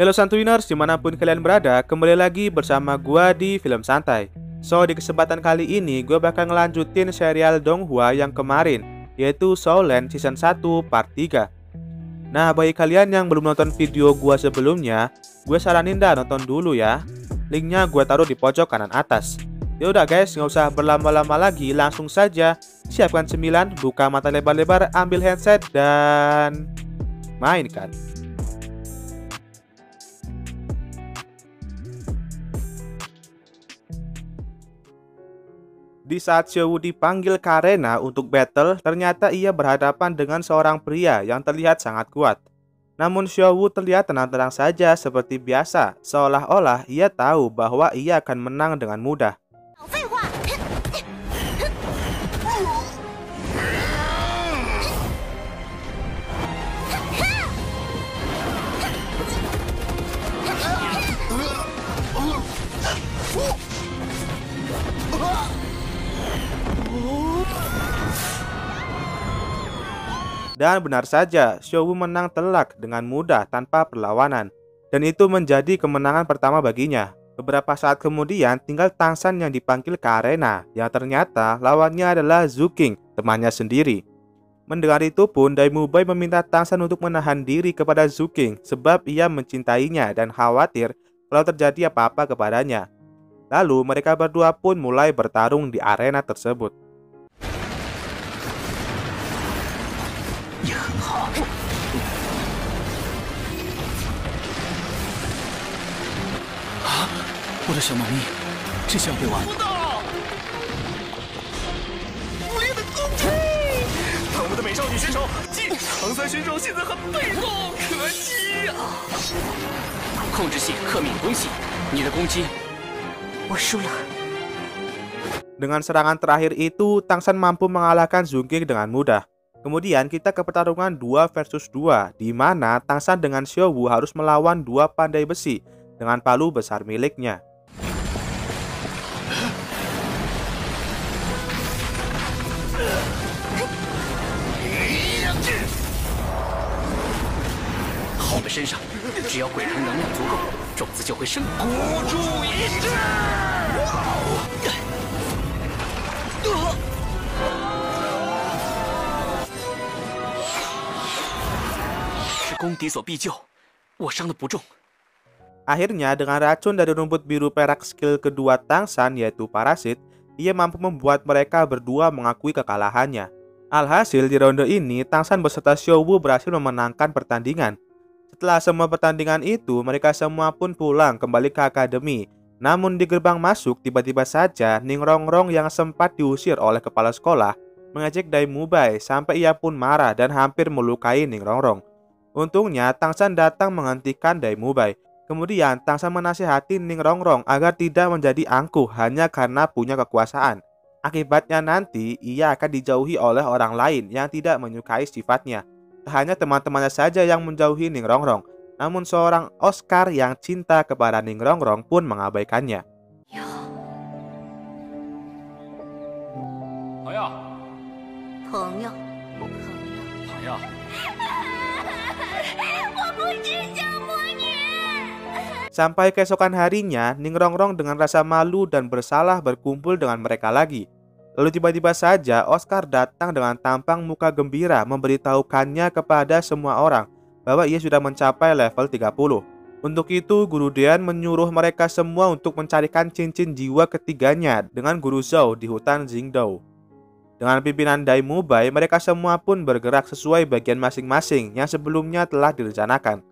Hello Santuiners, dimanapun kalian berada, kembali lagi bersama gua di Film Santai. So, di kesempatan kali ini, gue bakal ngelanjutin serial Donghua yang kemarin, yaitu Shaolan Season 1 Part 3. Nah, bagi kalian yang belum nonton video gua sebelumnya, gue saranin dah nonton dulu ya. Linknya gue taruh di pojok kanan atas. Yaudah guys, nggak usah berlama-lama lagi, langsung saja siapkan cemilan, buka mata lebar-lebar, ambil headset, dan mainkan. Di saat Xiaowu dipanggil ke arena untuk battle, ternyata ia berhadapan dengan seorang pria yang terlihat sangat kuat. Namun Xiaowu terlihat tenang-tenang saja seperti biasa, seolah-olah ia tahu bahwa ia akan menang dengan mudah. Dan benar saja, Xiaowu menang telak dengan mudah tanpa perlawanan. Dan itu menjadi kemenangan pertama baginya. Beberapa saat kemudian, tinggal Tang San yang dipanggil ke arena, yang ternyata lawannya adalah Zhu King, temannya sendiri. Mendengar itu pun, Dai Mubai meminta Tang San untuk menahan diri kepada Zhu King, sebab ia mencintainya dan khawatir kalau terjadi apa-apa kepadanya. Lalu mereka berdua pun mulai bertarung di arena tersebut. Dengan serangan terakhir itu, Tang San mampu mengalahkan Zhu King dengan mudah. Kemudian kita ke pertarungan 2 versus 2, di mana Tang San dengan Xiaowu harus melawan dua pandai besi dengan palu besar miliknya. Akhirnya dengan racun dari rumput biru perak skill kedua Tang San yaitu parasit, ia mampu membuat mereka berdua mengakui kekalahannya. Alhasil di ronde ini Tang San beserta Xiaowu berhasil memenangkan pertandingan. Setelah semua pertandingan itu, mereka semua pun pulang kembali ke akademi. Namun di gerbang masuk tiba-tiba saja Ning Rongrong yang sempat diusir oleh kepala sekolah mengejek Dai Mubai sampai ia pun marah dan hampir melukai Ning Rongrong. Untungnya Tang San datang menghentikan Dai Mubai. Kemudian Tang San menasihati Ning Rongrong agar tidak menjadi angkuh hanya karena punya kekuasaan. Akibatnya nanti ia akan dijauhi oleh orang lain yang tidak menyukai sifatnya. Tak hanya teman-temannya saja yang menjauhi Ning Rongrong, namun seorang Oscar yang cinta kepada Ning Rongrong pun mengabaikannya. Sampai keesokan harinya, Ning Rongrong dengan rasa malu dan bersalah berkumpul dengan mereka lagi. Lalu tiba-tiba saja Oscar datang dengan tampang muka gembira memberitahukannya kepada semua orang bahwa ia sudah mencapai level 30. Untuk itu, Guru Dean menyuruh mereka semua untuk mencarikan cincin jiwa ketiganya dengan Guru Zhou di hutan Jingdou. Dengan pimpinan Dai Mubai, mereka semua pun bergerak sesuai bagian masing-masing yang sebelumnya telah direncanakan.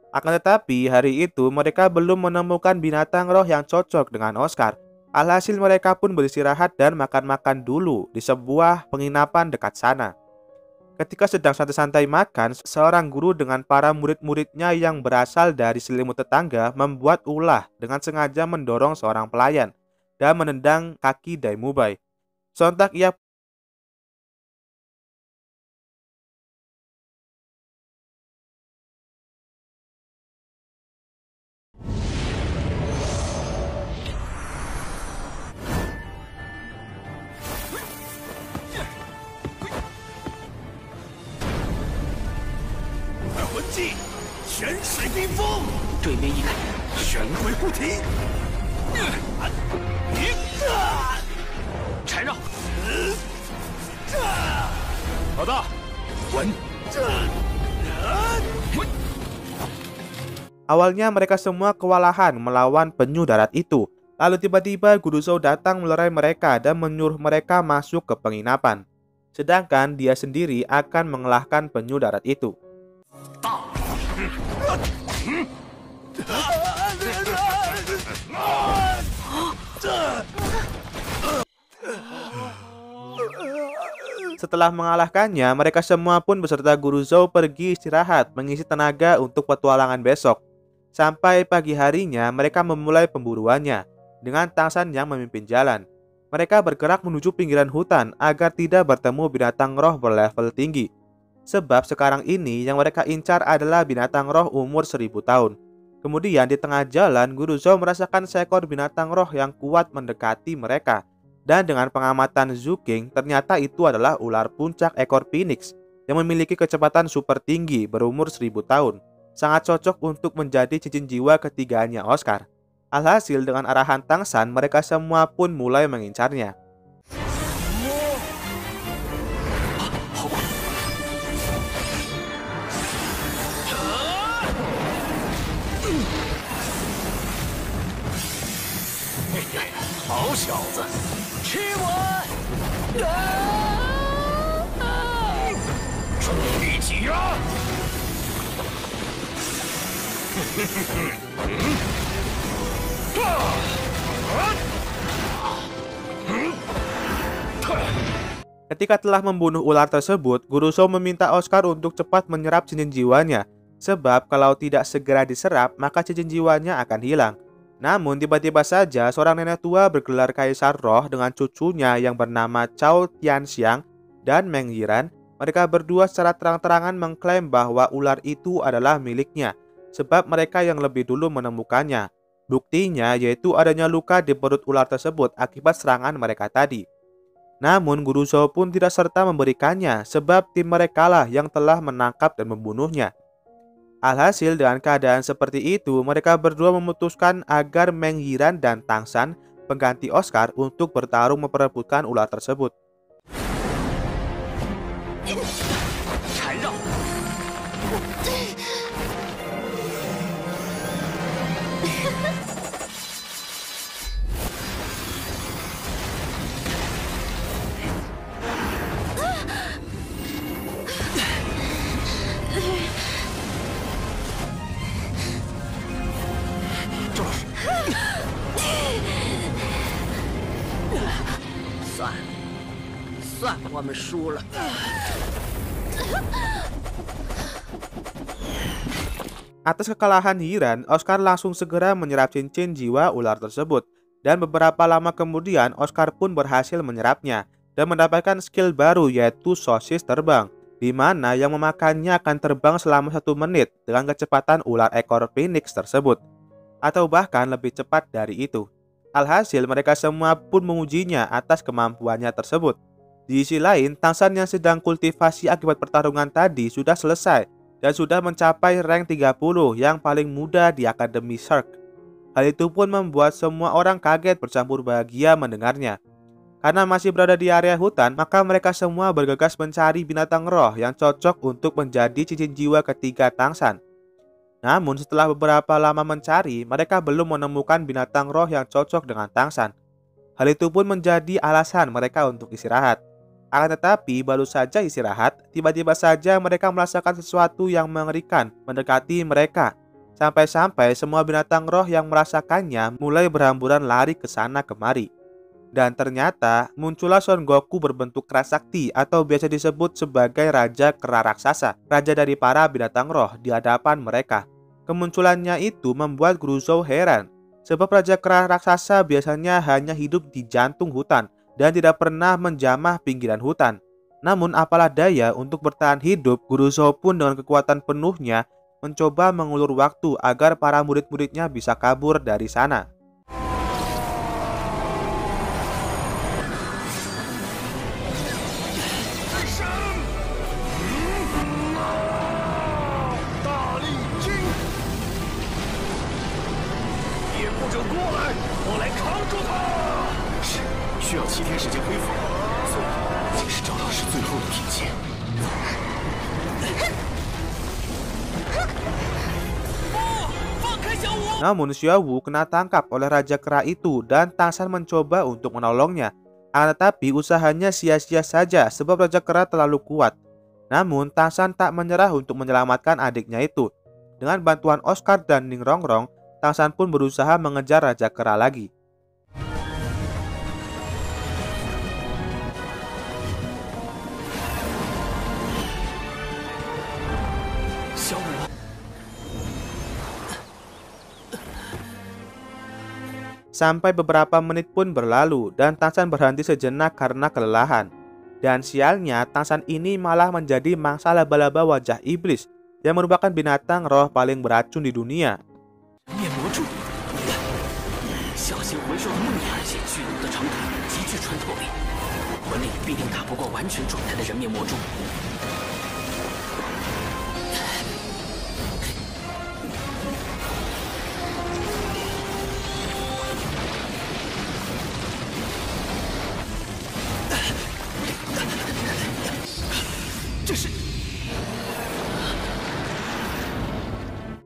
Akan tetapi, hari itu mereka belum menemukan binatang roh yang cocok dengan Oscar. Alhasil mereka pun beristirahat dan makan-makan dulu di sebuah penginapan dekat sana. Ketika sedang santai-santai makan, seorang guru dengan para murid-muridnya yang berasal dari selimut tetangga membuat ulah dengan sengaja mendorong seorang pelayan dan menendang kaki Dai Mubai. Sontak ia 对面一看，玄龟护体，缠绕。老大，滚！ Awalnya mereka semua kewalahan melawan penyu darat itu. Lalu tiba-tiba Guru Zhou datang melerai mereka dan menyuruh mereka masuk ke penginapan. Sedangkan dia sendiri akan mengalahkan penyu darat itu. Setelah mengalahkannya, mereka semua pun beserta Guru Zhou pergi istirahat mengisi tenaga untuk petualangan besok. Sampai pagi harinya, mereka memulai pemburuannya dengan Tangshan yang memimpin jalan. Mereka bergerak menuju pinggiran hutan agar tidak bertemu binatang roh berlevel tinggi. Sebab sekarang ini yang mereka incar adalah binatang roh umur 1000 tahun. Kemudian di tengah jalan, Guru Zhou merasakan seekor binatang roh yang kuat mendekati mereka. Dan dengan pengamatan Zhu King, ternyata itu adalah ular puncak ekor Phoenix yang memiliki kecepatan super tinggi berumur 1000 tahun. Sangat cocok untuk menjadi cincin jiwa ketiganya Oscar. Alhasil dengan arahan Tangshan, mereka semua pun mulai mengincarnya. Ketika telah membunuh ular tersebut, Guru Zhou meminta Oscar untuk cepat menyerap cincin jiwanya. Sebab kalau tidak segera diserap, maka cincin jiwanya akan hilang. Namun tiba-tiba saja seorang nenek tua bergelar Kaisar Roh dengan cucunya yang bernama Cao Tianxiang dan Meng Yiran. Mereka berdua secara terang-terangan mengklaim bahwa ular itu adalah miliknya, sebab mereka yang lebih dulu menemukannya. Buktinya yaitu adanya luka di perut ular tersebut akibat serangan mereka tadi. Namun Guru Zhou pun tidak serta memberikannya, sebab tim merekalah yang telah menangkap dan membunuhnya. Alhasil dengan keadaan seperti itu, mereka berdua memutuskan agar Meng Yiran dan Tangshan, pengganti Oscar, untuk bertarung memperebutkan ular tersebut. Atas kekalahan Yiran, Oscar langsung segera menyerap cincin jiwa ular tersebut. Dan beberapa lama kemudian, Oscar pun berhasil menyerapnya dan mendapatkan skill baru yaitu sosis terbang, di mana yang memakannya akan terbang selama 1 menit dengan kecepatan ular ekor Phoenix tersebut, atau bahkan lebih cepat dari itu. Alhasil mereka semua pun mengujinya atas kemampuannya tersebut. Di sisi lain, Tangshan yang sedang kultivasi akibat pertarungan tadi sudah selesai dan sudah mencapai rank 30 yang paling muda di Akademi Shark. Hal itu pun membuat semua orang kaget bercampur bahagia mendengarnya. Karena masih berada di area hutan, maka mereka semua bergegas mencari binatang roh yang cocok untuk menjadi cincin jiwa ketiga Tangshan. Namun setelah beberapa lama mencari, mereka belum menemukan binatang roh yang cocok dengan Tangshan. Hal itu pun menjadi alasan mereka untuk istirahat. Akan tetapi baru saja istirahat, tiba-tiba saja mereka merasakan sesuatu yang mengerikan mendekati mereka. Sampai-sampai semua binatang roh yang merasakannya mulai berhamburan lari ke sana kemari. Dan ternyata muncullah Son Goku berbentuk kera sakti atau biasa disebut sebagai Raja Kera Raksasa, raja dari para binatang roh di hadapan mereka. Kemunculannya itu membuat Guru Zhou heran, sebab Raja Kera Raksasa biasanya hanya hidup di jantung hutan dan tidak pernah menjamah pinggiran hutan. Namun apalah daya, untuk bertahan hidup, Guru Zhou pun dengan kekuatan penuhnya mencoba mengulur waktu agar para murid-muridnya bisa kabur dari sana. 最后的品鉴。放开小五！ Namun Xiaowu kena tangkap oleh Raja Kera itu dan Tangshan mencoba untuk menolongnya. Akan tetapi usahanya sia-sia saja sebab Raja Kera terlalu kuat. Namun Tangshan tak menyerah untuk menyelamatkan adiknya itu. Dengan bantuan Oscar dan Ning Rongrong, Tangshan pun berusaha mengejar Raja Kera lagi. Sampai beberapa menit pun berlalu dan Tangshan berhenti sejenak karena kelelahan. Dan sialnya, Tangshan ini malah menjadi mangsa laba-laba wajah iblis yang merupakan binatang roh paling beracun di dunia.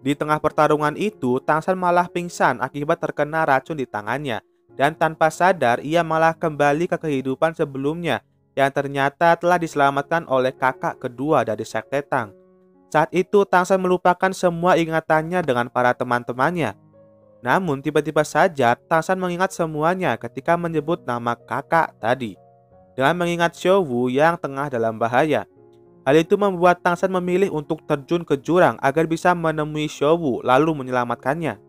Di tengah pertarungan itu, Tangshan malah pingsan akibat terkena racun di tangannya. Dan tanpa sadar, ia malah kembali ke kehidupan sebelumnya yang ternyata telah diselamatkan oleh kakak kedua dari Sekte Tang. Saat itu, Tangshan melupakan semua ingatannya dengan para teman-temannya. Namun, tiba-tiba saja Tangshan mengingat semuanya ketika menyebut nama kakak tadi. Dengan mengingat Xiaowu yang tengah dalam bahaya. Hal itu membuat Tangshan memilih untuk terjun ke jurang agar bisa menemui Xiaowu lalu menyelamatkannya.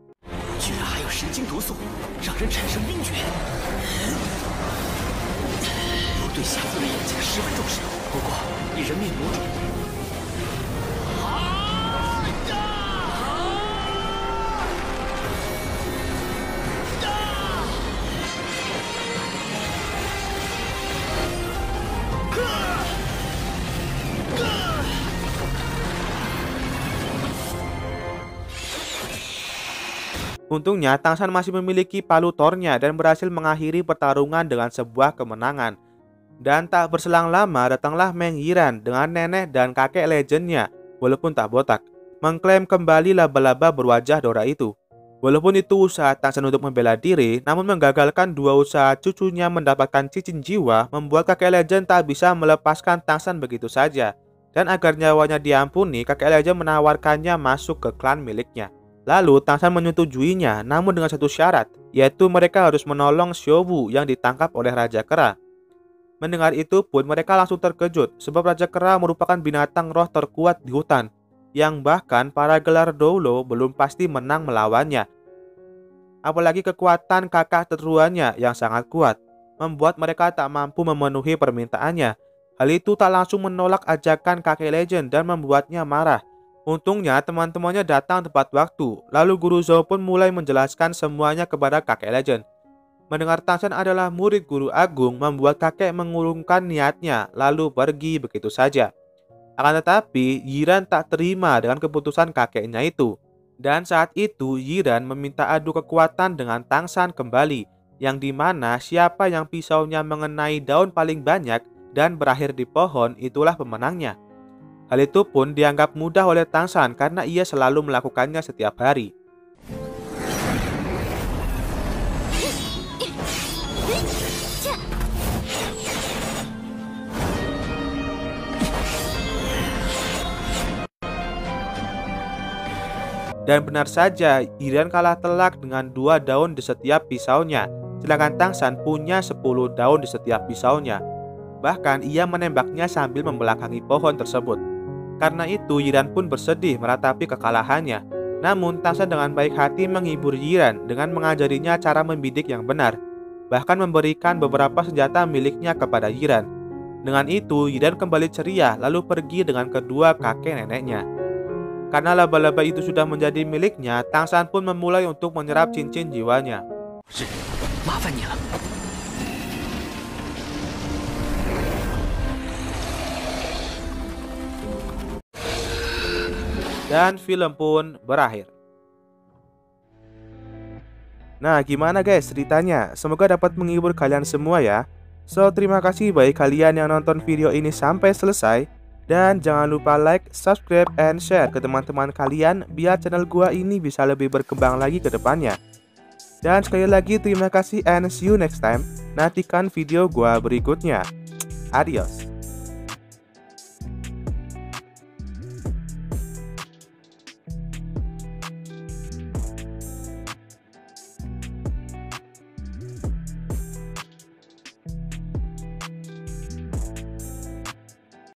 Untungnya, Tangshan masih memiliki palu tornya dan berhasil mengakhiri pertarungan dengan sebuah kemenangan. Dan tak berselang lama, datanglah Meng Yiran dengan nenek dan kakek legendnya, walaupun tak botak, mengklaim kembali laba-laba berwajah Dora itu. Walaupun itu usaha Tangshan untuk membela diri, namun menggagalkan dua usaha cucunya mendapatkan cincin jiwa, membuat kakek legend tak bisa melepaskan Tangshan begitu saja. Dan agar nyawanya diampuni, kakek legend menawarkannya masuk ke klan miliknya. Lalu Tangshan menyetujuinya, namun dengan satu syarat, yaitu mereka harus menolong Xiaowu yang ditangkap oleh Raja Kera. Mendengar itu pun mereka langsung terkejut, sebab Raja Kera merupakan binatang roh terkuat di hutan, yang bahkan para gelar Doulo belum pasti menang melawannya. Apalagi kekuatan kakak teruannya yang sangat kuat, membuat mereka tak mampu memenuhi permintaannya. Hal itu tak langsung menolak ajakan kakek legend dan membuatnya marah. Untungnya teman-temannya datang tepat waktu, lalu Guru Zhou pun mulai menjelaskan semuanya kepada kakek legend. Mendengar Tangshan adalah murid guru agung membuat kakek mengurungkan niatnya, lalu pergi begitu saja. Akan tetapi, Yiran tak terima dengan keputusan kakeknya itu. Dan saat itu, Yiran meminta adu kekuatan dengan Tangshan kembali, yang dimana siapa yang pisaunya mengenai daun paling banyak dan berakhir di pohon, itulah pemenangnya. Hal itu pun dianggap mudah oleh Tangshan karena ia selalu melakukannya setiap hari. Dan benar saja, Yiran kalah telak dengan 2 daun di setiap pisaunya, sedangkan Tangshan punya 10 daun di setiap pisaunya. Bahkan ia menembaknya sambil membelakangi pohon tersebut. Karena itu Yiran pun bersedih meratapi kekalahannya. Namun Tangshan dengan baik hati menghibur Yiran dengan mengajarinya cara membidik yang benar, bahkan memberikan beberapa senjata miliknya kepada Yiran. Dengan itu Yiran kembali ceria lalu pergi dengan kedua kakek neneknya. Karena laba-laba itu sudah menjadi miliknya, Tangshan pun memulai untuk menyerap cincin jiwanya. Dan film pun berakhir. Nah, gimana guys ceritanya? Semoga dapat menghibur kalian semua ya. So, terima kasih bagi kalian yang nonton video ini sampai selesai. Dan jangan lupa like, subscribe, and share ke teman-teman kalian biar channel gua ini bisa lebih berkembang lagi ke depannya. Dan sekali lagi terima kasih and see you next time. Nantikan video gua berikutnya. Adios.